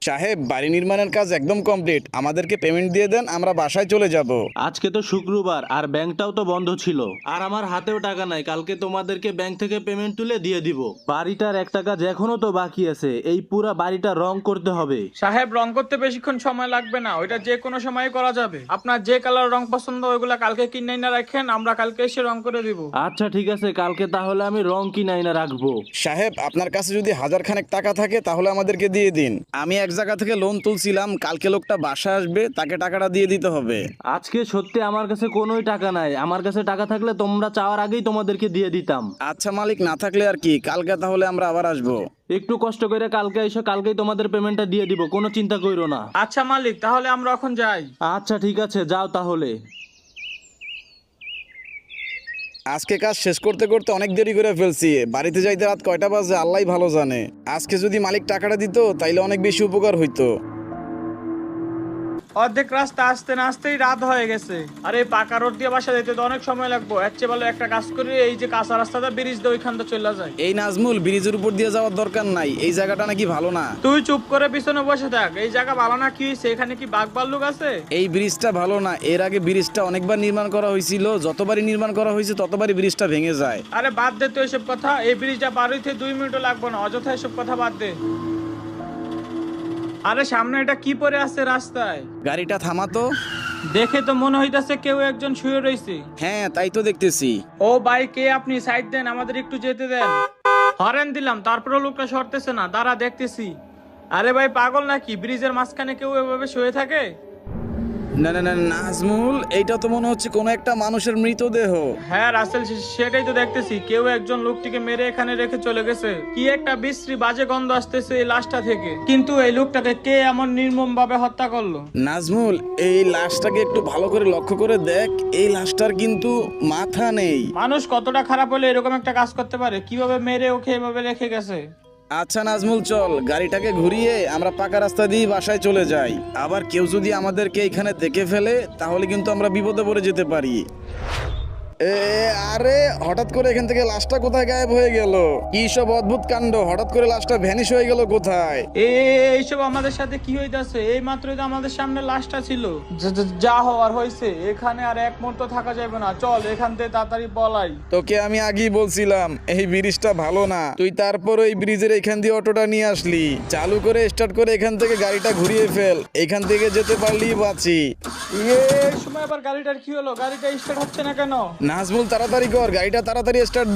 সাহেব, বাড়ি নির্মাণের কাজ একদম কমপ্লিট। আমাদেরকে পেমেন্ট দিয়ে দেন, আমরা বাসায় চলে যাব। আজকে তো শুক্রবার আর ব্যাংকটাও তো বন্ধ ছিল, আর আমার হাতেও টাকা নাই। কালকে তোমাদেরকে ব্যাংক থেকে পেমেন্ট তুলে দিয়ে দিব। বাড়িটার একটা কাজ এখনো তো বাকি আছে, এই পুরা বাড়িটা রং করতে হবে। সাহেব, রং করতে বেশিক্ষণ সময় লাগবে না, ওইটা যে কোনো সময় করা যাবে। আপনার যে কালার রং পছন্দ ওইগুলা কালকে কিনে না রাখেন, আমরা কালকে এসে রং করে দিব। আচ্ছা ঠিক আছে, কালকে তাহলে আমি রং কিনাই না রাখবো। সাহেব, আপনার কাছে যদি 1000 খানেক টাকা থাকে তাহলে আমাদেরকে দিয়ে দিন। আমি এক জায়গা থেকে লোন তুলছিলাম, কালকে লোকটা বাসায় আসবে, তাকে টাকাটা দিয়ে দিতে হবে। আজকে সত্যি আমার কাছে কোনোই টাকা নাই। আমার কাছে টাকা থাকলে তোমরা চাওয়ার আগেই তোমাদেরকে দিয়ে দিতাম। আচ্ছা মালিক, না থাকলে আর কি, কালকে তাহলে আমরা আবার আসবো। একটু কষ্ট করে কালকে এসে কালকেই তোমাদের পেমেন্টটা দিয়ে দিব, কোনো চিন্তা করো না। আচ্ছা মালিক, তাহলে আমরা এখন যাই। আচ্ছা ঠিক আছে, যাও তাহলে। আজকে কাজ শেষ করতে করতে অনেক দেরি করে ফেলছি। বাড়িতে যাইতে রাত কয়টা বাজে আল্লাহই ভালো জানে। আজকে যদি মালিক টাকাটা দিত তাইলে অনেক বেশি উপকার হইতো। অর্ধেক রাস্তা আসতে না আসতেই রাত হয়ে গেছে। আর এই পাকা রোড দিয়ে বাসা যেতে তো অনেক সময় লাগবে। এর চেয়ে ভালো একটা কাজ করি, এই যে কাঁচা রাস্তাটা ব্রিজ দিয়ে ওইখানটা চলে যায়। এই নাজমুল, ব্রিজের উপর দিয়ে যাওয়ার দরকার নাই, এই জায়গাটা নাকি ভালো না। তুই চুপ করে পিছনে বসে থাক। এই জায়গা ভালো না কি হয়েছে? এখানে কি বাঘ ভাল্লুক আছে? এই ব্রিজটা ভালো না। এর আগে ব্রিজটা অনেকবার নির্মাণ করা হয়েছিল, যতবারই নির্মাণ করা হয়েছে ততবারই ব্রিজটা ভেঙে যায়। আরে বাদ দে তো এসব কথা। এই ব্রিজটা পার হইতে 2 মিনিটও লাগবে না, অযথা এসব কথা বাদ দে। আরে সামনে এটা কি পরে আছে রাস্তায়? গাড়িটা থামাতো। দেখে তো মনে হইতাছে কেউ একজন শুয়ে রয়েছে। হ্যাঁ, তাই তো দেখতেছি। ও ভাই, কে আপনি? সাইড দেন, আমাদের একটু যেতে দেন। হরেন দিলাম, তারপরে লোকটা সরতেছে না। দাঁড়া, দেখতেছি। আরে ভাই, পাগল নাকি? ব্রিজের মাঝখানে কেউ এভাবে শুয়ে থাকে? না না না নাজমুল, এইটা তো মনে হচ্ছে কোনো একটা মানুষের মৃতদেহ। হ্যাঁ রাসেল, সেটাই তো দেখতেছি। কেউ একজন লোকটিকে মেরে এখানে রেখে চলে গেছে। কি একটা বিশ্রী বাজে গন্ধ আসতেছে এই লাশটা থেকে। কিন্তু এই লোকটাকে কে এমন নির্মম ভাবে হত্যা করলো? নাজমুল, এই লাশটাকে একটু ভালো করে লক্ষ্য করে দেখ। এই লাশটার কিন্তু মাথা নেই। মানুষ কতটা খারাপ হলে এরকম একটা কাজ করতে পারে? কিভাবে মেরে ওকে এভাবে রেখে গেছে? আচ্ছা নাজমুল, চল গাড়িটাকে ঘুরিয়ে আমরা পাকা রাস্তা দিয়ে বাসায় চলে যাই। আবার কেউ যদি আমাদেরকে এখানে দেখে ফেলে তাহলে কিন্তু আমরা বিপদে পড়ে যেতে পারি। আরে হঠাৎ করে এখান থেকে লাশটা কোথায় গায়েব হয়ে গেল? কি সব অদ্ভুত কাণ্ড! হঠাৎ করে লাশটা ভ্যানিশ হয়ে গেল কোথায়? এইসব আমাদের সাথে কি হইতাছে? এই মাত্রই তো আমাদের সামনে লাশটা ছিল। যা হওয়ার হয়েছে, এখানে আর এক মুহূর্ত থাকা যাবে না। চল এখান থেকে তাড়াতাড়ি পলাই। তোকে আমি আগেই বলছিলাম এই ব্রিজটা ভালো না। তুই তারপর ওই ব্রিজের এখান দিয়ে অটোটা নিয়ে আসলি। চালু করে স্টার্ট করে এখান থেকে গাড়িটা ঘুরিয়ে ফেল, এখান থেকে যেতে পারলেই বাঁচি। এই সময় আবার গাড়িটার কি হলো? গাড়িটা স্টার্ট হচ্ছে না কেন? নাজমুল, তাড়াতাড়ি কর, গাড়িটা তাড়াতাড়ি স্টার্ট দে।